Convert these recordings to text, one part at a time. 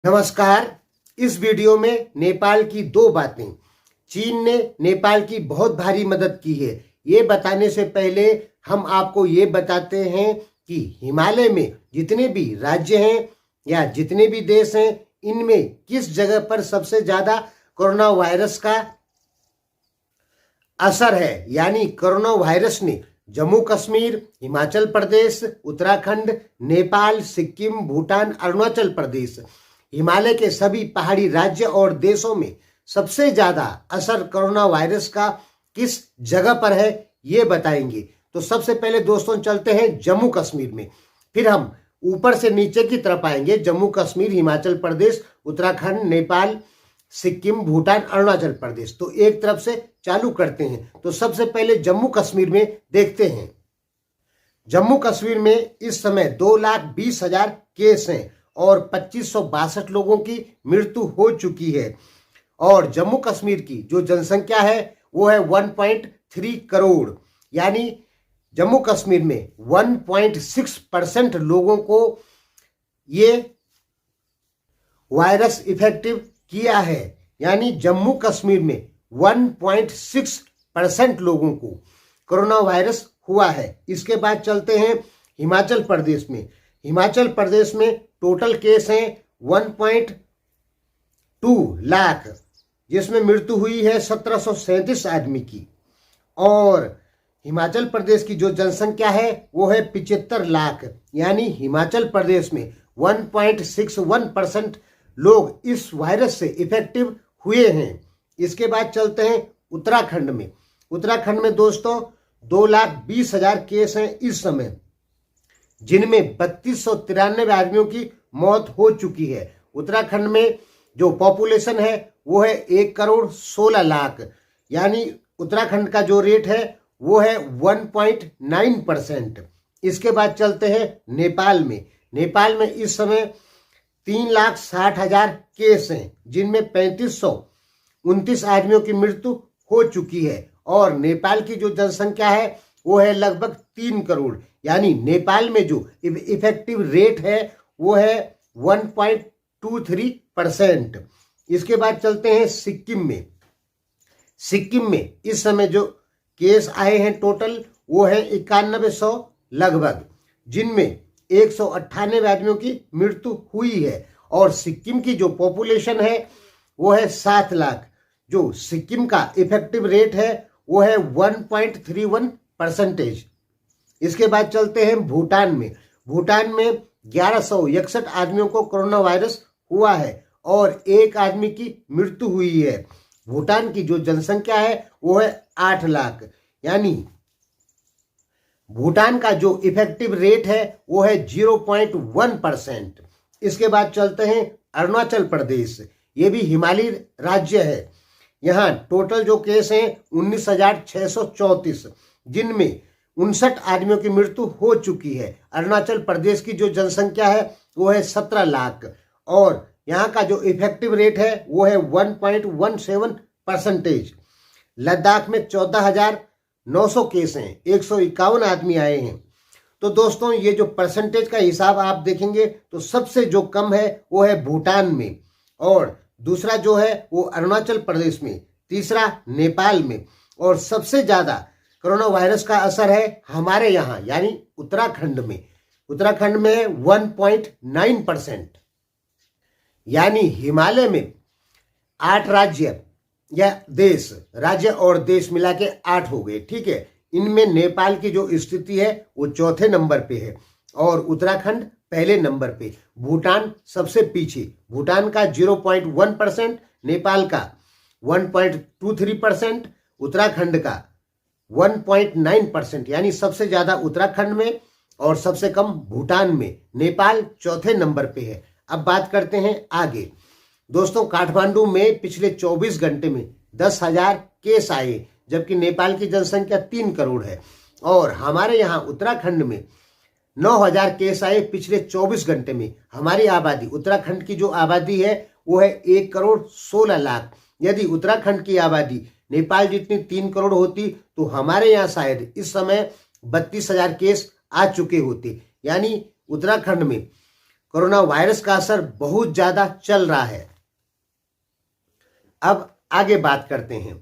नमस्कार। इस वीडियो में नेपाल की दो बातें। चीन ने नेपाल की बहुत भारी मदद की है, ये बताने से पहले हम आपको ये बताते हैं कि हिमालय में जितने भी राज्य हैं या जितने भी देश हैं, इनमें किस जगह पर सबसे ज्यादा कोरोना वायरस का असर है। यानी कोरोना वायरस ने जम्मू कश्मीर, हिमाचल प्रदेश, उत्तराखंड, नेपाल, सिक्किम, भूटान, अरुणाचल प्रदेश, हिमालय के सभी पहाड़ी राज्य और देशों में सबसे ज्यादा असर कोरोना वायरस का किस जगह पर है, ये बताएंगे। तो सबसे पहले दोस्तों चलते हैं जम्मू कश्मीर में, फिर हम ऊपर से नीचे की तरफ आएंगे। जम्मू कश्मीर, हिमाचल प्रदेश, उत्तराखंड, नेपाल, सिक्किम, भूटान, अरुणाचल प्रदेश। तो एक तरफ से चालू करते हैं। तो सबसे पहले जम्मू कश्मीर में देखते हैं। जम्मू कश्मीर में इस समय 2,20,000 केस हैं और 2562 लोगों की मृत्यु हो चुकी है। और जम्मू कश्मीर की जो जनसंख्या है वो है 1.3 करोड़। यानी जम्मू कश्मीर में 1.6% लोगों को ये वायरस इफेक्टिव किया है। यानी जम्मू कश्मीर में 1.6% लोगों को कोरोना वायरस हुआ है। इसके बाद चलते हैं हिमाचल प्रदेश में। हिमाचल प्रदेश में टोटल केस हैं 1.2 लाख, जिसमें मृत्यु हुई है 1737 आदमी की। और हिमाचल प्रदेश की जो जनसंख्या है वो है 75 लाख। यानी हिमाचल प्रदेश में 1.61% लोग इस वायरस से इफेक्टिव हुए हैं। इसके बाद चलते हैं उत्तराखंड में। उत्तराखंड में दोस्तों 2,20,000 केस हैं इस समय, जिनमें 3293 आदमियों की मौत हो चुकी है। उत्तराखंड में जो पॉपुलेशन है वो है 1,16,00,000। यानी उत्तराखंड का जो रेट है वो है 1.9%। इसके बाद चलते हैं नेपाल में। नेपाल में इस समय 3,60,000 केस हैं, जिनमें 3,529 आदमियों की मृत्यु हो चुकी है। और नेपाल की जो जनसंख्या है वो है लगभग 3 करोड़। यानी नेपाल में जो इफेक्टिव रेट है वो है 1.23%। इसके बाद चलते हैं सिक्किम में। सिक्किम में इस समय जो केस आए हैं टोटल वो है 9100 लगभग, जिनमें 198 आदमियों की मृत्यु हुई है। और सिक्किम की जो पॉपुलेशन है वो है 7 लाख। जो सिक्किम का इफेक्टिव रेट है वो है 1.31%। इसके बाद चलते हैं भूटान में। भूटान में 1161 आदमियों को कोरोना वायरस हुआ है और एक आदमी की मृत्यु हुई है। भूटान की जो जनसंख्या है वो है 8 लाख। यानी भूटान का जो इफेक्टिव रेट है वो है 0.1%। इसके बाद चलते हैं अरुणाचल प्रदेश। ये भी हिमालयी राज्य है। यहाँ टोटल जो केस हैं 19,634, जिनमें 59 आदमियों की मृत्यु हो चुकी है। अरुणाचल प्रदेश की जो जनसंख्या है वो है 17 लाख और यहाँ का जो इफेक्टिव रेट है वो है 1.17%। लद्दाख में 14,900 केस हैं, 151 आदमी आए हैं। तो दोस्तों ये जो परसेंटेज का हिसाब आप देखेंगे तो सबसे जो कम है वो है भूटान में, और दूसरा जो है वो अरुणाचल प्रदेश में, तीसरा नेपाल में, और सबसे ज्यादा कोरोना वायरस का असर है हमारे यहाँ यानी उत्तराखंड में। उत्तराखंड में 1.9%। यानी हिमालय में 8 राज्य या देश, राज्य और देश मिला के 8 हो गए, ठीक है। इनमें नेपाल की जो स्थिति है वो चौथे नंबर पे है और उत्तराखंड पहले नंबर पे, भूटान सबसे पीछे। भूटान का 0.1%, नेपाल का 1.23%, उत्तराखंड का 1.9%। यानी सबसे ज्यादा उत्तराखंड में और सबसे कम भूटान में। नेपाल चौथे नंबर पे है। अब बात करते हैं आगे। दोस्तों काठमांडू में पिछले 24 घंटे में 10,000 केस आए, जबकि नेपाल की जनसंख्या 3 करोड़ है। और हमारे यहाँ उत्तराखंड में 9,000 केस आए पिछले 24 घंटे में। हमारी आबादी, उत्तराखंड की जो आबादी है वो है 1,16,00,000। यदि उत्तराखंड की आबादी नेपाल जितनी 3 करोड़ होती तो हमारे यहाँ शायद इस समय 32,000 केस आ चुके होते। यानी उत्तराखंड में कोरोना वायरस का असर बहुत ज्यादा चल रहा है। अब आगे बात करते हैं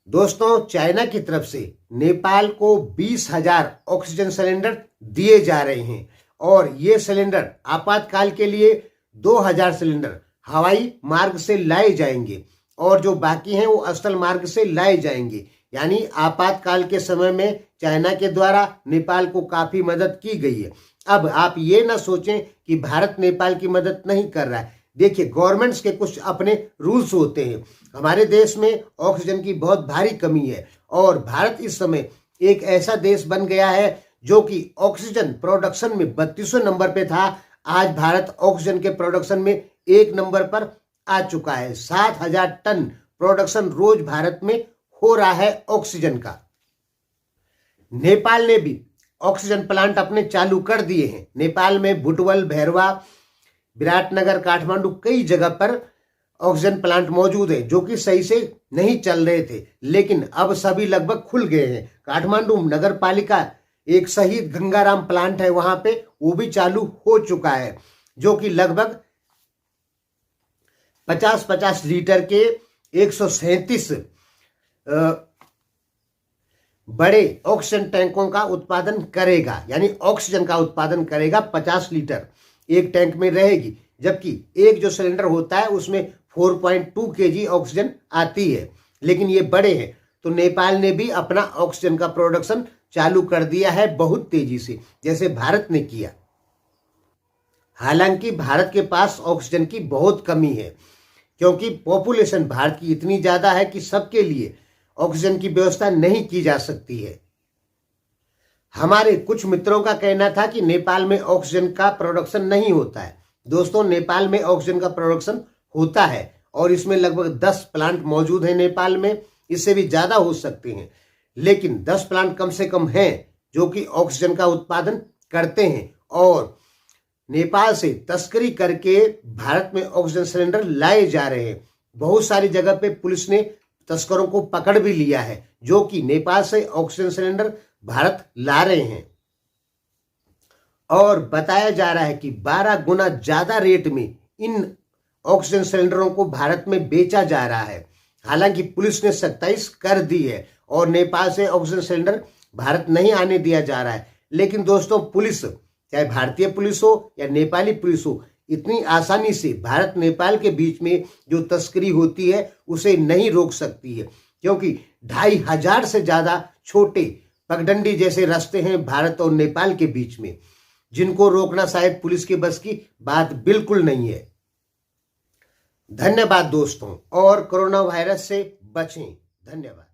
दोस्तों, चाइना की तरफ से नेपाल को 20,000 ऑक्सीजन सिलेंडर दिए जा रहे हैं और ये सिलेंडर आपातकाल के लिए 2,000 सिलेंडर हवाई मार्ग से लाए जाएंगे और जो बाकी हैं वो स्थल मार्ग से लाए जाएंगे। यानी आपातकाल के समय में चाइना के द्वारा नेपाल को काफी मदद की गई है। अब आप ये ना सोचें कि भारत नेपाल की मदद नहीं कर रहा है। देखिए, गवर्नमेंट्स के कुछ अपने रूल्स होते हैं। हमारे देश में ऑक्सीजन की बहुत भारी कमी है और भारत इस समय एक ऐसा देश बन गया है जो कि ऑक्सीजन प्रोडक्शन में 32वें नंबर पे था। आज भारत ऑक्सीजन के प्रोडक्शन में 1 नंबर पर आ चुका है। 7,000 टन प्रोडक्शन रोज भारत में हो रहा है ऑक्सीजन का। नेपाल ने भी ऑक्सीजन प्लांट अपने चालू कर दिए हैं। नेपाल में बुटवल, भैरवा, विराटनगर, काठमांडू कई जगह पर ऑक्सीजन प्लांट मौजूद है जो कि सही से नहीं चल रहे थे, लेकिन अब सभी लगभग खुल गए हैं। काठमांडू नगर पालिका एक शहीद गंगाराम प्लांट है, वहां पे वो भी चालू हो चुका है जो कि लगभग 50-50 लीटर के 137 बड़े ऑक्सीजन टैंकों का उत्पादन करेगा। यानी ऑक्सीजन का उत्पादन करेगा 50 लीटर एक टैंक में रहेगी, जबकि एक जो सिलेंडर होता है उसमें 4.2 kg ऑक्सीजन आती है, लेकिन ये बड़े हैं। तो नेपाल ने भी अपना ऑक्सीजन का प्रोडक्शन चालू कर दिया है बहुत तेजी से, जैसे भारत ने किया। हालांकि भारत के पास ऑक्सीजन की बहुत कमी है क्योंकि पॉपुलेशन भारत की इतनी ज्यादा है कि सबके लिए ऑक्सीजन की व्यवस्था नहीं की जा सकती है। हमारे कुछ मित्रों का कहना था कि नेपाल में ऑक्सीजन का प्रोडक्शन नहीं होता है। दोस्तों, नेपाल में ऑक्सीजन का प्रोडक्शन होता है और इसमें लगभग 10 प्लांट मौजूद हैं नेपाल में। इससे भी ज्यादा हो सकते हैं, लेकिन 10 प्लांट कम से कम हैं जो कि ऑक्सीजन का उत्पादन करते हैं और नेपाल से तस्करी करके भारत में ऑक्सीजन सिलेंडर लाए जा रहे हैं। बहुत सारी जगह पे पुलिस ने तस्करों को पकड़ भी लिया है जो कि नेपाल से ऑक्सीजन सिलेंडर भारत ला रहे हैं और बताया जा रहा है कि 12 गुना ज्यादा रेट में इन ऑक्सीजन सिलेंडरों को भारत में बेचा जा रहा है। हालांकि पुलिस ने सख्ताई कर दी है और नेपाल से ऑक्सीजन सिलेंडर भारत नहीं आने दिया जा रहा है। लेकिन दोस्तों, पुलिस, चाहे भारतीय पुलिस हो या नेपाली पुलिस हो, इतनी आसानी से भारत नेपाल के बीच में जो तस्करी होती है उसे नहीं रोक सकती है, क्योंकि 2,500 से ज्यादा छोटे पगडंडी जैसे रास्ते हैं भारत और नेपाल के बीच में, जिनको रोकना शायद पुलिस के बस की बात बिल्कुल नहीं है। धन्यवाद दोस्तों, और कोरोना वायरस से बचें। धन्यवाद।